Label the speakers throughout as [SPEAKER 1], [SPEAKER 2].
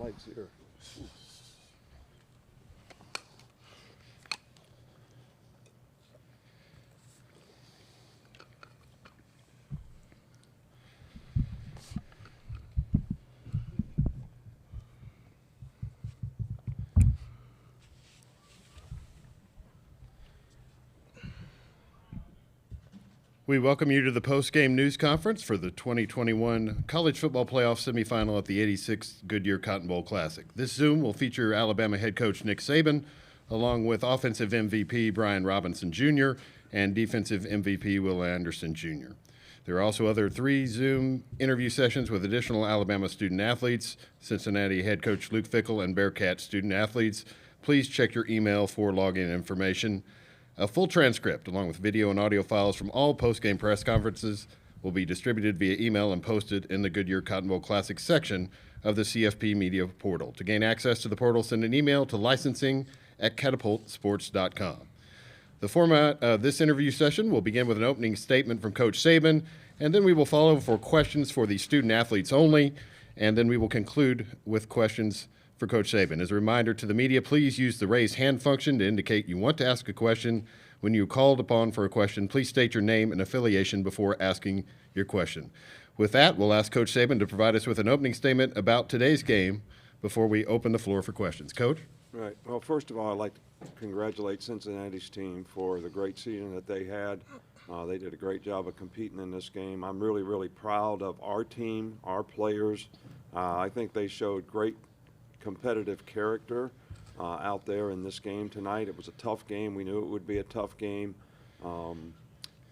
[SPEAKER 1] lights here.
[SPEAKER 2] We welcome you to the post-game news conference for the 2021 College Football Playoff semifinal at the 86th Goodyear Cotton Bowl Classic. This Zoom will feature Alabama head coach Nick Saban, along with offensive MVP Brian Robinson Jr. and defensive MVP Will Anderson Jr. There are also other 3 Zoom interview sessions with additional Alabama student athletes, Cincinnati head coach Luke Fickell, and Bearcat student athletes. Please check your email for login information. A full transcript, along with video and audio files from all post-game press conferences, will be distributed via email and posted in the Goodyear Cotton Bowl Classic section of the CFP Media portal. To gain access to the portal, send an email to licensing@catapultsports.com. The format of this interview session will begin with an opening statement from Coach Saban, and then we will follow for questions for the student athletes only, and then we will conclude with questions for Coach Saban. As a reminder to the media, please use the raise hand function to indicate you want to ask a question. When you're called upon for a question, please state your name and affiliation before asking your question. With that, we'll ask Coach Saban to provide us with an opening statement about today's game before we open the floor for questions. Coach?
[SPEAKER 1] Right. Well, first of all, I'd like to congratulate Cincinnati's team for the great season that they had. They did a great job of competing in this game. I'm really, really proud of our team, our players. I think they showed great competitive character out there in this game tonight. It was a tough game. We knew it would be a tough game.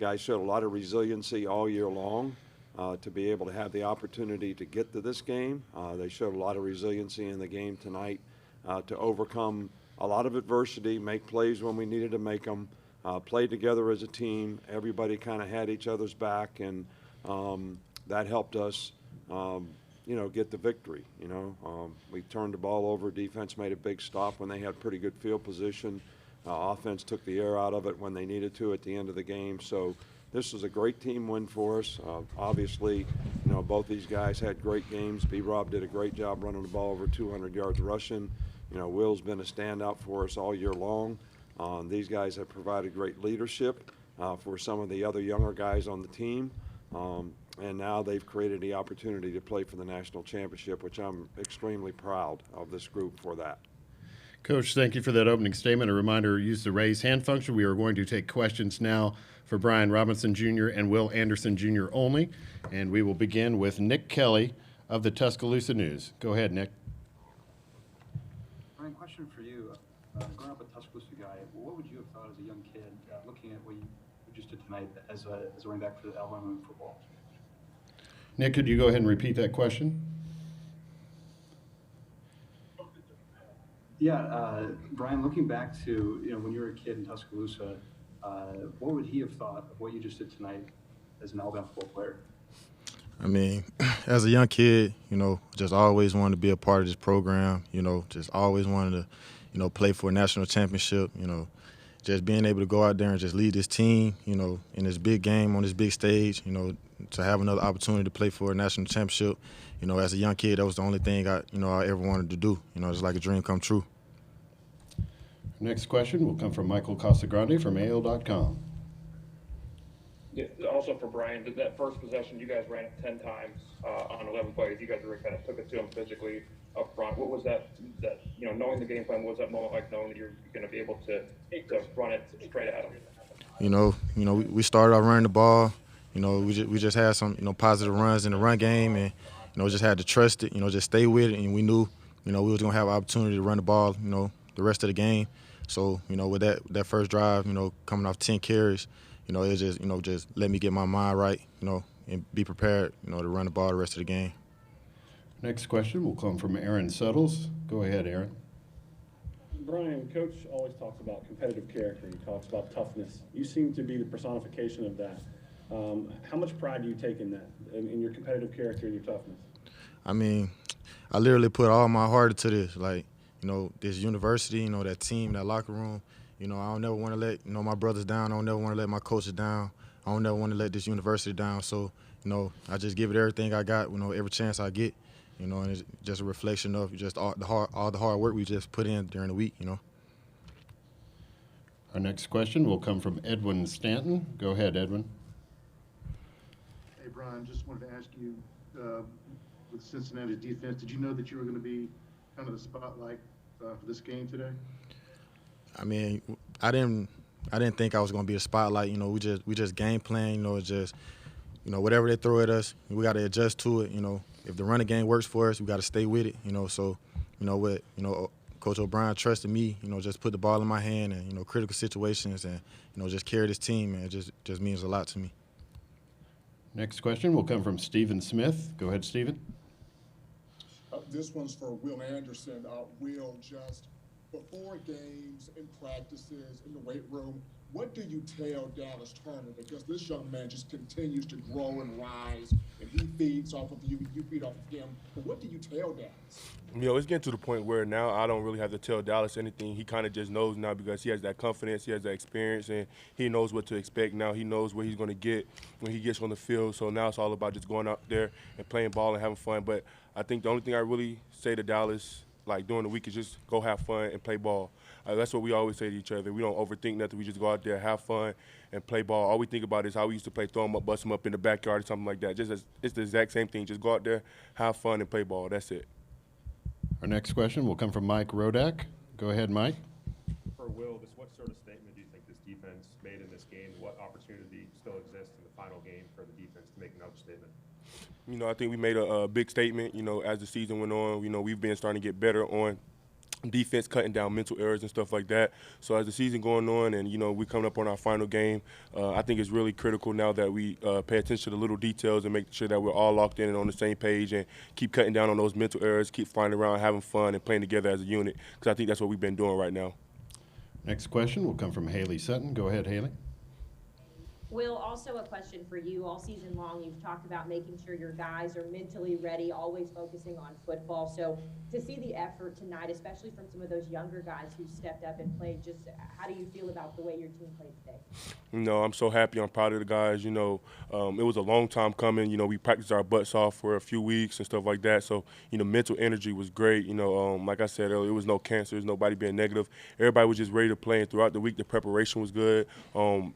[SPEAKER 1] Guys showed a lot of resiliency all year long to be able to have the opportunity to get to this game. They showed a lot of resiliency in the game tonight to overcome a lot of adversity, make plays when we needed to make them, play together as a team. Everybody kind of had each other's back, and that helped us get the victory. We turned the ball over. Defense made a big stop when they had pretty good field position. Offense took the air out of it when they needed to at the end of the game. So this was a great team win for us. Obviously, both these guys had great games. B-Rob did a great job running the ball over 200 yards rushing. Will's been a standout for us all year long. These guys have provided great leadership for some of the other younger guys on the team. And now they've created the opportunity to play for the national championship, which I'm extremely proud of this group for that.
[SPEAKER 2] Coach, thank you for that opening statement. A reminder, use the raise hand function. We are going to take questions now for Brian Robinson Jr. and Will Anderson Jr. only. And we will begin with Nick Kelly of the Tuscaloosa News. Go ahead, Nick.
[SPEAKER 3] Brian, question for you. Growing up a Tuscaloosa guy, what would you have thought as a young kid looking at what you just did tonight as a running back for the Alabama football?
[SPEAKER 2] Nick, could you go ahead and repeat that question?
[SPEAKER 3] Yeah, Brian, looking back to when you were a kid in Tuscaloosa, what would he have thought of what you just did tonight as an Alabama football player?
[SPEAKER 4] I mean, as a young kid, just always wanted to be a part of this program, just always wanted to, play for a national championship, just being able to go out there and just lead this team, in this big game on this big stage, to have another opportunity to play for a national championship, as a young kid, that was the only thing I ever wanted to do. It's like a dream come true.
[SPEAKER 2] Next question will come from Michael Casagrande from AL.com.
[SPEAKER 5] Yeah, also for Brian, that first possession, you guys ran it 10 times on 11 plays. You guys really kind of took it to him physically up front. What was that knowing the game plan, what was that moment like, knowing that you're going to be able to run it straight at him?
[SPEAKER 4] We started out running the ball. We just had some, positive runs in the run game, and, just had to trust it, just stay with it, and we knew, we was going to have an opportunity to run the ball, the rest of the game. So, with that first drive, coming off 10 carries, it was just let me get my mind right, and be prepared, to run the ball the rest of the game.
[SPEAKER 2] Next question will come from Aaron Suttles. Go ahead, Aaron.
[SPEAKER 6] Brian, Coach always talks about competitive character. He talks about toughness. You seem to be the personification of that. How much pride do you take in that, in your competitive character and your toughness?
[SPEAKER 4] I mean, I literally put all my heart into this. Like, this university, that team, that locker room. I don't never want to let, my brothers down. I don't never want to let my coaches down. I don't never want to let this university down. So, I just give it everything I got, every chance I get. you know, and it's just a reflection of just all the hard work we just put in during the week, you know.
[SPEAKER 2] Our next question will come from Edwin Stanton. Go ahead, Edwin.
[SPEAKER 7] Hey, Brian, just wanted to ask you, with Cincinnati's defense, did you know that you were going to be kind of the spotlight for this game today?
[SPEAKER 4] I mean, I didn't think I was going to be a spotlight. You know, we just game plan. You know, it's just, you know, whatever they throw at us, we got to adjust to it. You know, if the running game works for us, we got to stay with it. You know, so, you know what, you know, Coach O'Brien trusted me. You know, just put the ball in my hand and, you know, critical situations and, you know, just carry this team, and it just means a lot to me.
[SPEAKER 2] Next question will come from Stephen Smith. Go ahead, Stephen.
[SPEAKER 8] This one's for Will Anderson. Will, just before games and practices in the weight room, what do you tell Dallas Turner? Because this young man just continues to grow and rise, and he feeds off of you, you feed off of him. But what do you tell Dallas?
[SPEAKER 9] You know, it's getting to the point where now I don't really have to tell Dallas anything. He kind of just knows now because he has that confidence, he has that experience, and he knows what to expect now. He knows what he's going to get when he gets on the field. So now it's all about just going out there and playing ball and having fun. But I think the only thing I really say to Dallas, like during the week, is just go have fun and play ball. That's what we always say to each other. We don't overthink nothing. We just go out there, have fun, and play ball. All we think about is how we used to play, throw them up, bust them up in the backyard or something like that. It's the exact same thing. Just go out there, have fun, and play ball. That's it.
[SPEAKER 2] Our next question will come from Mike Rodak. Go ahead, Mike.
[SPEAKER 10] For Will, what sort of statement do you think this defense made in this game? What opportunity still exists in the final game for the defense to make another statement?
[SPEAKER 9] You know, I think we made a big statement, you know, as the season went on. You know, we've been starting to get better on defense, cutting down mental errors and stuff like that. So as the season going on and, you know, we're coming up on our final game, I think it's really critical now that we pay attention to the little details and make sure that we're all locked in and on the same page and keep cutting down on those mental errors, keep flying around, having fun, and playing together as a unit, because I think that's what we've been doing right now.
[SPEAKER 2] Next question will come from Haley Sutton. Go ahead, Haley.
[SPEAKER 11] Will, also a question for you. All season long, you've talked about making sure your guys are mentally ready, always focusing on football. So to see the effort tonight, especially from some of those younger guys who stepped up and played, just how do you feel about the way your team played today?
[SPEAKER 9] You know, I'm so happy. I'm proud of the guys. You know, it was a long time coming. You know, we practiced our butts off for a few weeks and stuff like that. So, you know, mental energy was great. You know, like I said earlier, it was no cancers, nobody being negative. Everybody was just ready to play. And throughout the week, the preparation was good.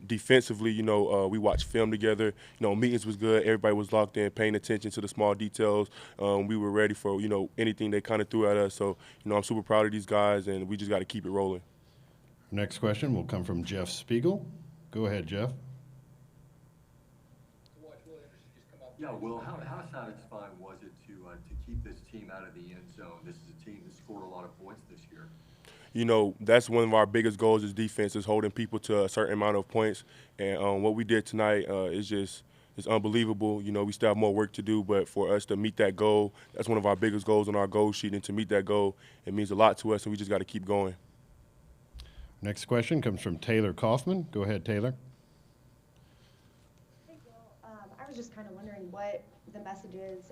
[SPEAKER 9] Defensively, you know, we watched film together. You know, meetings was good. Everybody was locked in, paying attention to the small details. We were ready for, you know, anything they kind of threw at us. So, you know, I'm super proud of these guys, and we just got to keep it rolling.
[SPEAKER 2] Next question will come from Jeff Spiegel. Go ahead, Jeff.
[SPEAKER 12] Yeah, Will, how satisfying was it to keep this team out of the end zone? This is a team that scored a lot of points this year.
[SPEAKER 9] You know, that's one of our biggest goals as defense, is holding people to a certain amount of points. And what we did tonight is unbelievable. You know, we still have more work to do, but for us to meet that goal, that's one of our biggest goals on our goal sheet. And to meet that goal, it means a lot to us, and we just got to keep going.
[SPEAKER 2] Next question comes from Taylor Kaufman. Go ahead, Taylor.
[SPEAKER 13] Hey, Will. I was just kind of wondering what the message is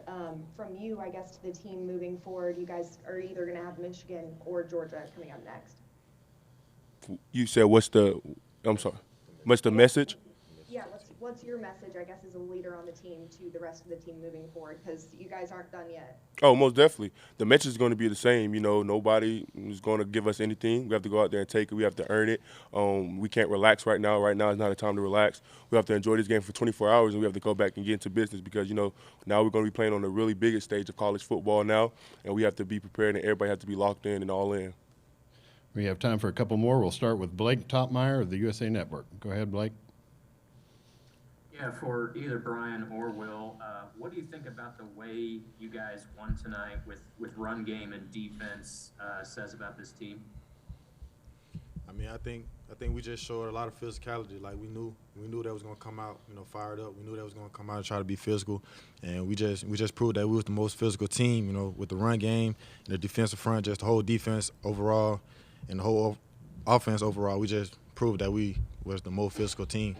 [SPEAKER 13] from you, I guess, to the team moving forward. You guys are either going to have Michigan or Georgia coming up next.
[SPEAKER 9] You said what's the message?
[SPEAKER 13] Yeah, what's your message, I guess, as a leader on the team to the rest of the team moving forward? Because you guys aren't done yet.
[SPEAKER 9] Oh, most definitely. The message is going to be the same. You know, nobody is going to give us anything. We have to go out there and take it. We have to earn it. We can't relax right now. Right now is not a time to relax. We have to enjoy this game for 24 hours, and we have to go back and get into business because, you know, now we're going to be playing on the really biggest stage of college football now, and we have to be prepared, and everybody has to be locked in and all in.
[SPEAKER 2] We have time for a couple more. We'll start with Blake Topmeyer of the USA Network. Go ahead, Blake.
[SPEAKER 14] Yeah, for either Brian or Will, what do you think about the way you guys won tonight with run game and defense says about this team?
[SPEAKER 4] I mean, I think we just showed a lot of physicality. Like we knew that was gonna come out, you know, fired up. We knew that was gonna come out and try to be physical, and we just proved that we was the most physical team, you know, with the run game and the defensive front, just the whole defense overall, and the whole offense overall. We just proved that we was the most physical team.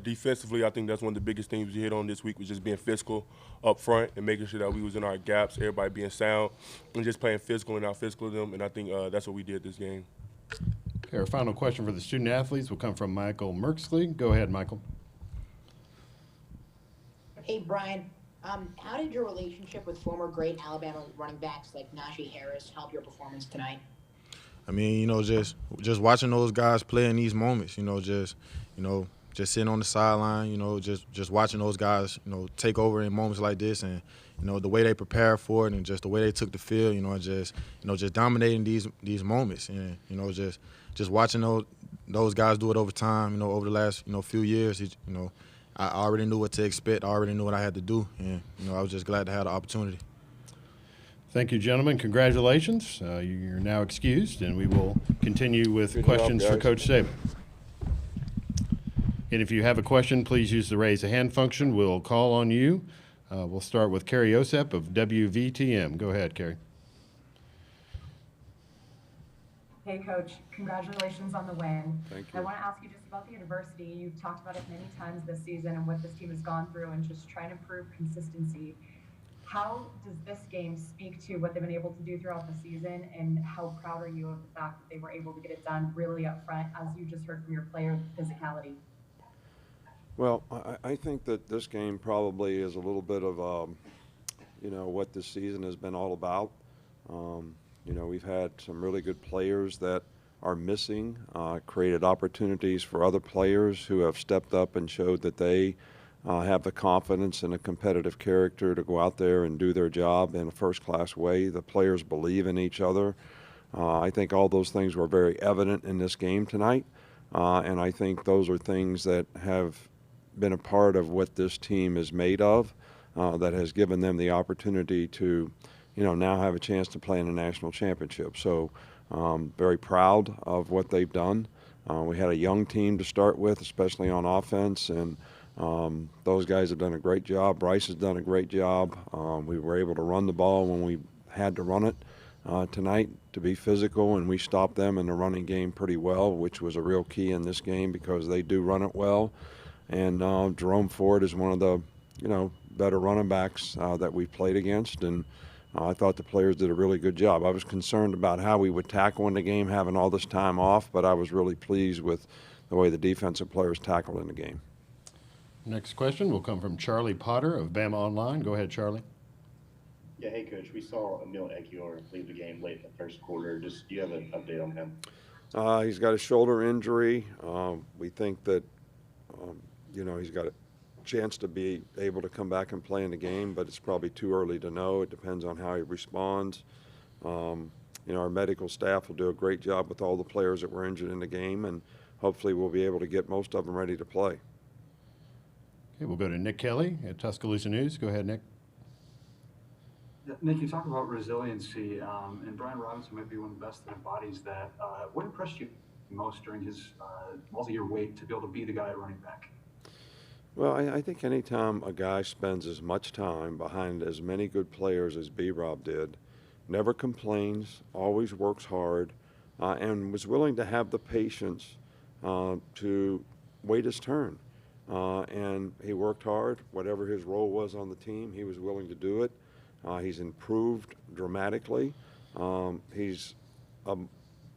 [SPEAKER 9] Defensively, I think that's one of the biggest things we hit on this week was just being physical up front and making sure that we was in our gaps, everybody being sound, and just playing physical and our physicalism, and I think that's what we did this game.
[SPEAKER 2] Okay, our final question for the student athletes will come from Michael Merksley. Go ahead, Michael.
[SPEAKER 15] Hey, Brian. How did your relationship with former great Alabama running backs like Najee Harris help your performance tonight?
[SPEAKER 4] I mean, just watching those guys play in these moments, just sitting on the sideline, just watching those guys, take over in moments like this, and the way they prepare for it, and just the way they took the field, just dominating these moments, and just watching those guys do it over time, over the last few years, I already knew what to expect, I already knew what I had to do, and I was just glad to have the opportunity.
[SPEAKER 2] Thank you, gentlemen. Congratulations. You're now excused, and we will continue with
[SPEAKER 1] Good
[SPEAKER 2] questions
[SPEAKER 1] job,
[SPEAKER 2] for
[SPEAKER 1] guys.
[SPEAKER 2] Coach Saban. And if you have a question, please use the raise a hand function. We'll call on you. We'll start with Carrie Osep of WVTM. Go ahead, Carrie.
[SPEAKER 16] Hey, Coach. Congratulations on the win.
[SPEAKER 1] Thank you.
[SPEAKER 16] I want to ask you just about the adversity. You've talked about it many times this season and what this team has gone through and just trying to prove consistency. How does this game speak to what they've been able to do throughout the season, and how proud are you of the fact that they were able to get it done really up front, as you just heard from your player, physicality?
[SPEAKER 1] Well, I think that this game probably is a little bit of, what this season has been all about. We've had some really good players that are missing, created opportunities for other players who have stepped up and showed that they have the confidence and a competitive character to go out there and do their job in a first-class way. The players believe in each other. I think all those things were very evident in this game tonight, and I think those are things that have been a part of what this team is made of, that has given them the opportunity to, now have a chance to play in a national championship. So very proud of what they've done. We had a young team to start with, especially on offense, and those guys have done a great job. Bryce has done a great job. We were able to run the ball when we had to run it tonight, to be physical, and we stopped them in the running game pretty well, which was a real key in this game because they do run it well. And Jerome Ford is one of the, better running backs that we've played against, and I thought the players did a really good job. I was concerned about how we would tackle in the game, having all this time off, but I was really pleased with the way the defensive players tackled in the game.
[SPEAKER 2] Next question will come from Charlie Potter of Bama Online. Go ahead, Charlie.
[SPEAKER 17] Yeah, hey, Coach. We saw Emil Ekiyor leave the game late in the first quarter. Do you have an update on him?
[SPEAKER 1] He's got a shoulder injury. We think that, he's got a chance to be able to come back and play in the game, but it's probably too early to know. It depends on how he responds. Our medical staff will do a great job with all the players that were injured in the game, and hopefully we'll be able to get most of them ready to play.
[SPEAKER 2] Okay, we'll go to Nick Kelly at Tuscaloosa News. Go ahead, Nick.
[SPEAKER 3] Nick, you talk about resiliency, and Brian Robinson might be one of the best that embodies that. What impressed you most during his multi-year wait to be able to be the guy at running back?
[SPEAKER 1] Well, I think anytime a guy spends as much time behind as many good players as B-Rob did, never complains, always works hard, and was willing to have the patience to wait his turn. And he worked hard. Whatever his role was on the team, he was willing to do it. He's improved dramatically. He's a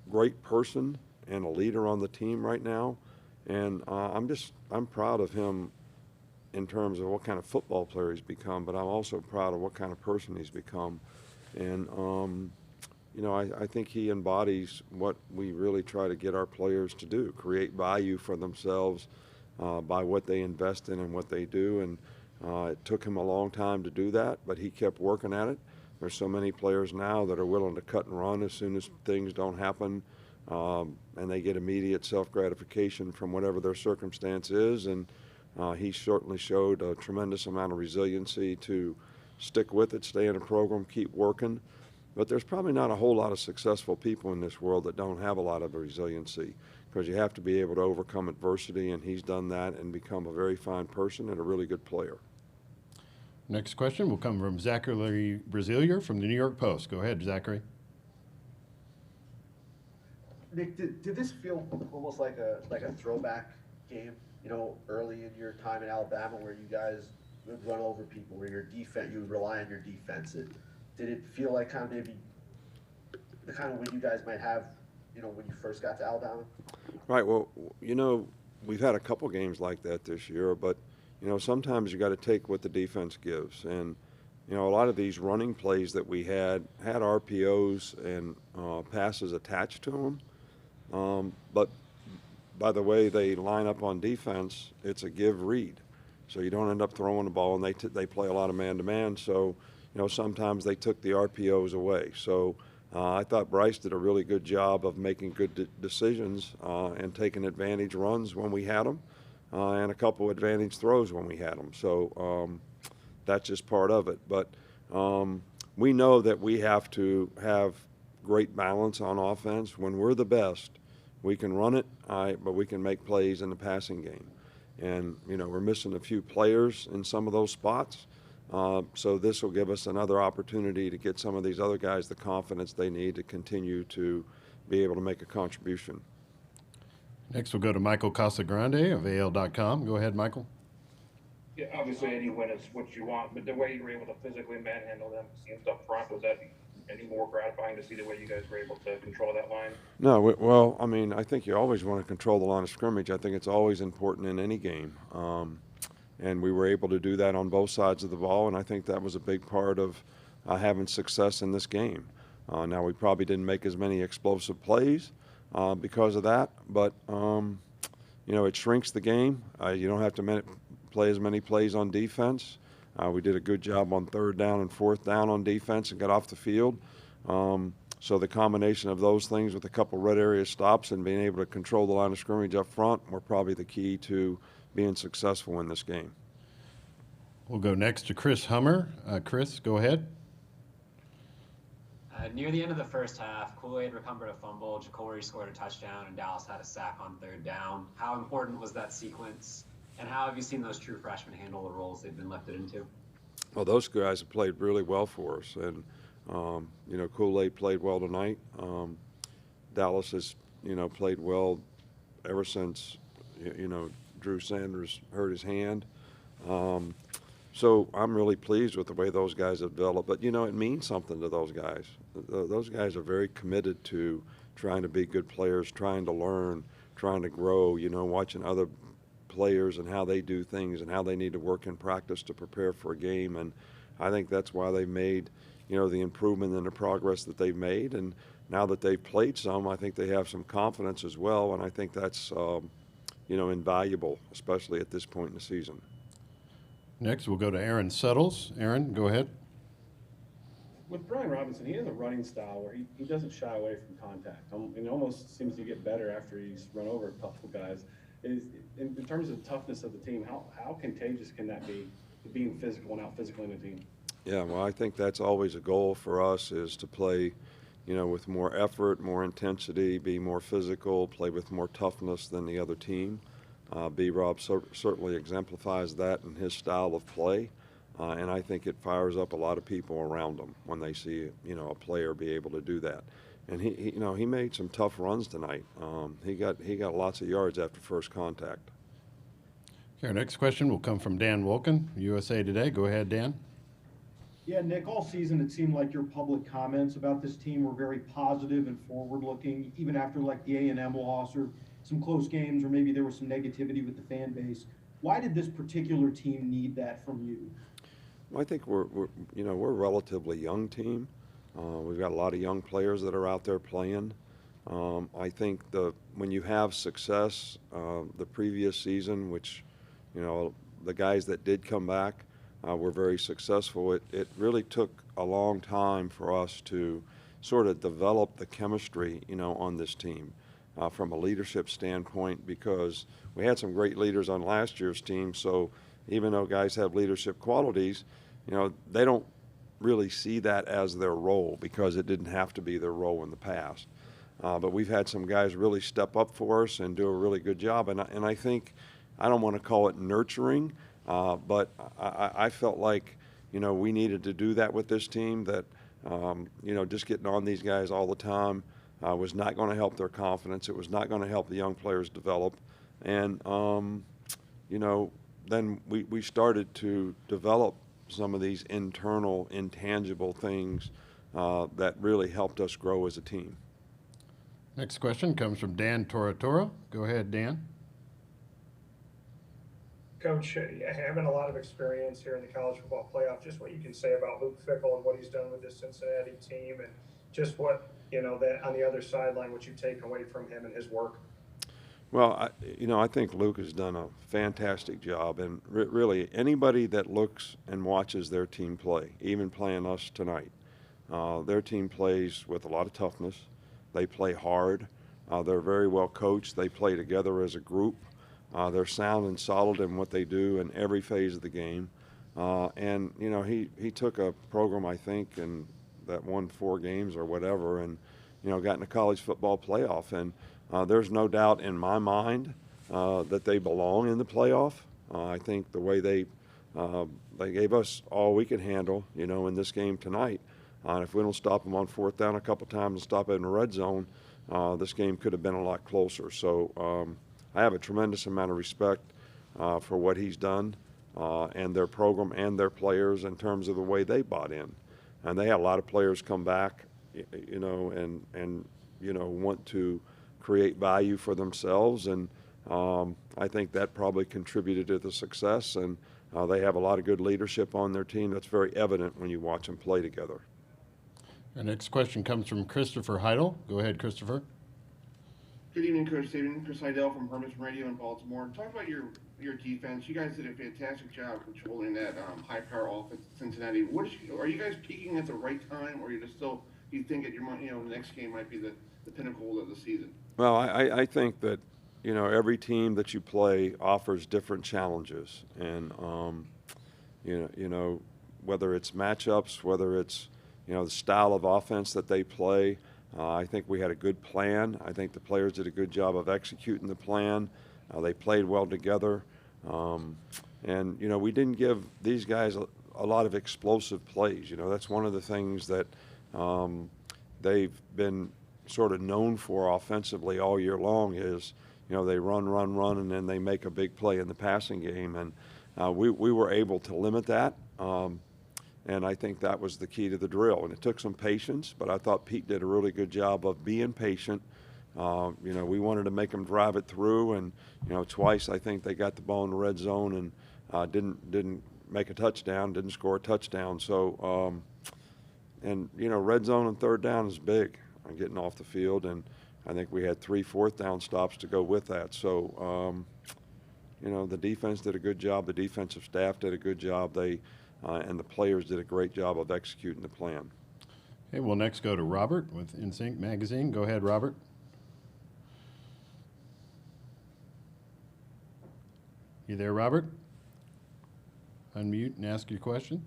[SPEAKER 1] great person and a leader on the team right now. And I'm proud of him in terms of what kind of football player he's become, but I'm also proud of what kind of person he's become. And, I think he embodies what we really try to get our players to do, create value for themselves by what they invest in and what they do. And it took him a long time to do that, but he kept working at it. There's so many players now that are willing to cut and run as soon as things don't happen, and they get immediate self-gratification from whatever their circumstance is. And he certainly showed a tremendous amount of resiliency to stick with it, stay in a program, keep working. But there's probably not a whole lot of successful people in this world that don't have a lot of resiliency, because you have to be able to overcome adversity, and he's done that and become a very fine person and a really good player.
[SPEAKER 2] Next question will come from Zachary Brazilier from the New York Post. Go ahead, Zachary.
[SPEAKER 18] Nick, did this feel almost like a throwback game, early in your time in Alabama, where you guys would run over people, where you would rely on your defense? Did it feel like kind of maybe the kind of win you guys might have, when you first got to Alabama?
[SPEAKER 1] Right. Well, we've had a couple games like that this year, but sometimes you got to take what the defense gives. And, a lot of these running plays that we had RPOs and passes attached to them. But by the way they line up on defense, it's a give read. So you don't end up throwing the ball, and they play a lot of man-to-man. So, sometimes they took the RPOs away. So I thought Bryce did a really good job of making good decisions and taking advantage runs when we had them and a couple advantage throws when we had them. So that's just part of it. But we know that we have to have great balance on offense. When we're the best, we can run it, but we can make plays in the passing game. And, we're missing a few players in some of those spots. So this will give us another opportunity to get some of these other guys the confidence they need to continue to be able to make a contribution.
[SPEAKER 2] Next, we'll go to Michael Casagrande of AL.com. Go ahead, Michael.
[SPEAKER 5] Yeah, obviously any win is what you want, but the way you were able to physically manhandle them, seems up front, was that any more gratifying to see the way you guys were able to control that line?
[SPEAKER 1] No, well, I mean, I think you always want to control the line of scrimmage. I think it's always important in any game. And we were able to do that on both sides of the ball, and I think that was a big part of having success in this game. Now, we probably didn't make as many explosive plays because of that, but, it shrinks the game. You don't have to play as many plays on defense. We did a good job on 3rd down and 4th down on defense and got off the field. So the combination of those things with a couple red area stops and being able to control the line of scrimmage up front were probably the key to being successful in this game.
[SPEAKER 2] We'll go next to Chris Hummer. Chris, go ahead.
[SPEAKER 19] Near the end of the first half, Kool-Aid recovered a fumble, Jacory scored a touchdown, and Dallas had a sack on 3rd down. How important was that sequence, and how have you seen those true freshmen handle the roles they've been lifted into?
[SPEAKER 1] Well, those guys have played really well for us, and Kool-Aid played well tonight. Dallas has played well ever since Drew Sanders hurt his hand. So I'm really pleased with the way those guys have developed. But, it means something to those guys. Those guys are very committed to trying to be good players, trying to learn, trying to grow, watching other players and how they do things and how they need to work in practice to prepare for a game. And I think that's why they've made, the improvement and the progress that they've made. And now that they've played some, I think they have some confidence as well. And I think that's, invaluable, especially at this point in the season.
[SPEAKER 6] Next, we'll go to Aaron Suttles. Aaron, go ahead. With Brian Robinson, he has a running style where he doesn't shy away from contact. It almost seems to get better after he's run over a couple guys. In terms of toughness of the team, how contagious can that be, being physical and out physical in the team?
[SPEAKER 1] Yeah, well, I think that's always a goal for us, is to play, with more effort, more intensity, be more physical, play with more toughness than the other team. B-Rob certainly exemplifies that in his style of play, and I think it fires up a lot of people around him when they see, a player be able to do that. And he made some tough runs tonight. He got lots of yards after first contact.
[SPEAKER 6] Okay, our next question will come from Dan Wolken, USA Today. Go ahead, Dan.
[SPEAKER 20] Yeah, Nick, all season it seemed like your public comments about this team were very positive and forward-looking, even after like the A&M loss or some close games, or maybe there was some negativity with the fan base. Why did this particular team need that from you?
[SPEAKER 1] Well, I think we're a relatively young team. We've got a lot of young players that are out there playing. I think when you have success, the previous season, which, the guys that did come back were very successful, it really took a long time for us to sort of develop the chemistry, on this team. From a leadership standpoint, because we had some great leaders on last year's team. So even though guys have leadership qualities, they don't really see that as their role because it didn't have to be their role in the past. But we've had some guys really step up for us and do a really good job. And I think, I don't want to call it nurturing, but I felt like, we needed to do that with this team, that, just getting on these guys all the time was not going to help their confidence. It was not going to help the young players develop. And, then we started to develop some of these internal, intangible things that really helped us grow as a team.
[SPEAKER 6] Next question comes from Dan Toratora. Go ahead, Dan.
[SPEAKER 21] Coach, having a lot of experience here in the college football playoff, just what you can say about Luke Fickell and what he's done with this Cincinnati team, and just what, that on the other sideline, what you take away from him and his work.
[SPEAKER 1] Well, I think Luke has done a fantastic job, and really anybody that looks and watches their team play, even playing us tonight, their team plays with a lot of toughness. They play hard. They're very well coached. They play together as a group. They're sound and solid in what they do in every phase of the game. And he took a program, I think, and that won 4 games or whatever, and got in the college football playoff. And there's no doubt in my mind that they belong in the playoff. I think the way they gave us all we could handle, in this game tonight. If we don't stop them on 4th down a couple times and stop it in the red zone, this game could have been a lot closer. So I have a tremendous amount of respect for what he's done and their program and their players in terms of the way they bought in. And they had a lot of players come back, and want to create value for themselves. And I think that probably contributed to the success. And they have a lot of good leadership on their team. That's very evident when you watch them play together.
[SPEAKER 2] Our next question comes from Christopher Heidel. Go ahead, Christopher.
[SPEAKER 22] Good evening, Coach Saban. Chris Heidel from Hermes Radio in Baltimore. Talk about your defense. You guys did a fantastic job controlling that high-power offense at Cincinnati. Are you guys peaking at the right time, or do you think that the next game might be the pinnacle of the season?
[SPEAKER 1] Well, I think that every team that you play offers different challenges, and whether it's matchups, whether it's the style of offense that they play. I think we had a good plan. I think the players did a good job of executing the plan. They played well together. And we didn't give these guys a lot of explosive plays. That's one of the things that they've been sort of known for offensively all year long is, they run, and then they make a big play in the passing game. And we were able to limit that. And I think that was the key to the drill. And it took some patience, but I thought Pete did a really good job of being patient. We wanted to make them drive it through, and twice I think they got the ball in the red zone and didn't make a touchdown, didn't score a touchdown. So, red zone and 3rd down is big on getting off the field, and I think we had 3 4th down stops to go with that. So, the defense did a good job. The defensive staff did a good job. And the players did a great job of executing the plan.
[SPEAKER 2] Okay, we'll next go to Robert with InSync Magazine. Go ahead, Robert. You there, Robert? Unmute and ask your question.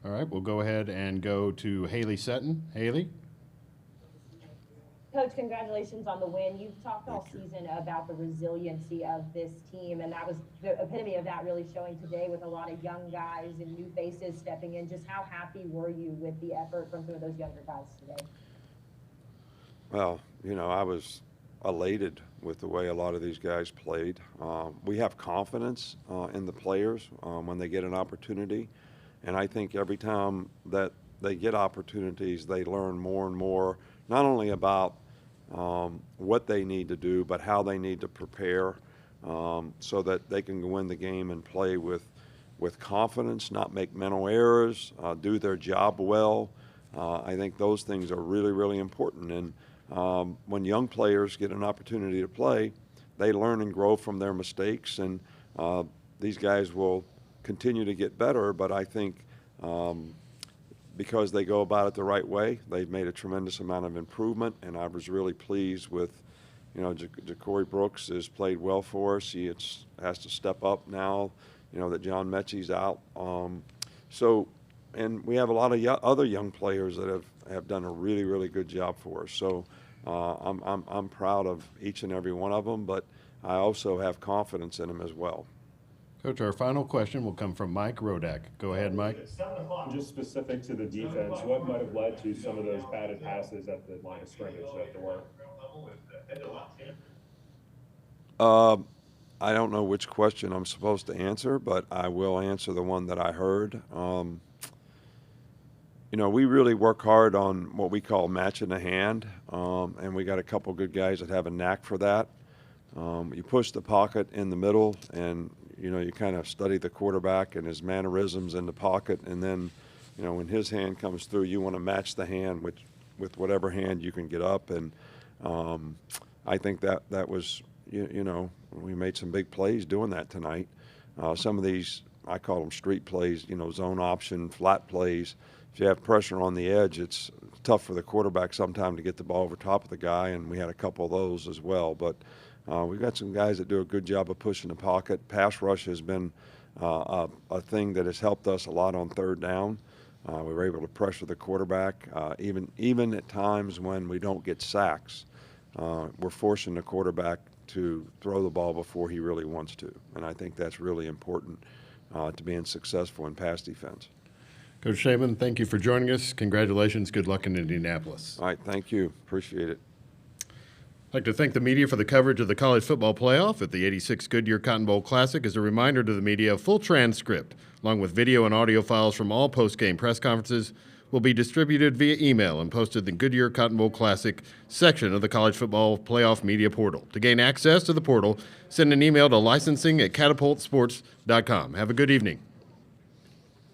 [SPEAKER 2] All right, we'll go ahead and go to Haley Sutton. Haley?
[SPEAKER 11] Coach, congratulations on the win. You've talked all season about the resiliency of this team, and that was the epitome of that really showing today with a lot of young guys and new faces stepping in. Just how happy were you with the effort from some of those younger guys today?
[SPEAKER 1] Well, I was elated with the way a lot of these guys played. We have confidence in the players when they get an opportunity, and I think every time that they get opportunities, they learn more and more, not only about what they need to do, but how they need to prepare so that they can win the game and play with confidence, not make mental errors, do their job well. I think those things are really, really important. And when young players get an opportunity to play, they learn and grow from their mistakes, and these guys will continue to get better, but I think because they go about it the right way, they've made a tremendous amount of improvement, and I was really pleased with, Ja'Cory Brooks has played well for us. He has to step up now, that John Mechie's out. And we have a lot of other young players that have done a really, really good job for us. So I'm proud of each and every one of them, but I also have confidence in them as well.
[SPEAKER 2] Coach, our final question will come from Mike Rodak. Go ahead, Mike.
[SPEAKER 10] Just specific to the defense, what might have led to some of those batted passes at the line of scrimmage that there were?
[SPEAKER 1] I don't know which question I'm supposed to answer, but I will answer the one that I heard. you know, we really work hard on what we call matching the hand, and we got a couple good guys that have a knack for that. You push the pocket in the middle, and you know, you kind of study the quarterback and his mannerisms in the pocket, and then, you know, when his hand comes through, you want to match the hand with whatever hand you can get up, and I think that was, you know, we made some big plays doing that tonight. Some of these, I call them street plays, you know, zone option, flat plays. If you have pressure on the edge, it's tough for the quarterback sometimes to get the ball over top of the guy, and we had a couple of those as well. But we've got some guys that do a good job of pushing the pocket. Pass rush has been a thing that has helped us a lot on third down. We were able to pressure the quarterback, even at times when we don't get sacks. We're forcing the quarterback to throw the ball before he really wants to, and I think that's really important to being successful in pass defense.
[SPEAKER 2] Coach Saban, thank you for joining us. Congratulations. Good luck in Indianapolis.
[SPEAKER 1] All right, thank you. Appreciate it.
[SPEAKER 2] I'd like to thank the media for the coverage of the college football playoff at the 86 Goodyear Cotton Bowl Classic. As a reminder to the media, a full transcript, along with video and audio files from all post-game press conferences, will be distributed via email and posted in the Goodyear Cotton Bowl Classic section of the College Football Playoff Media Portal. To gain access to the portal, send an email to licensing@catapultsports.com. Have a good evening.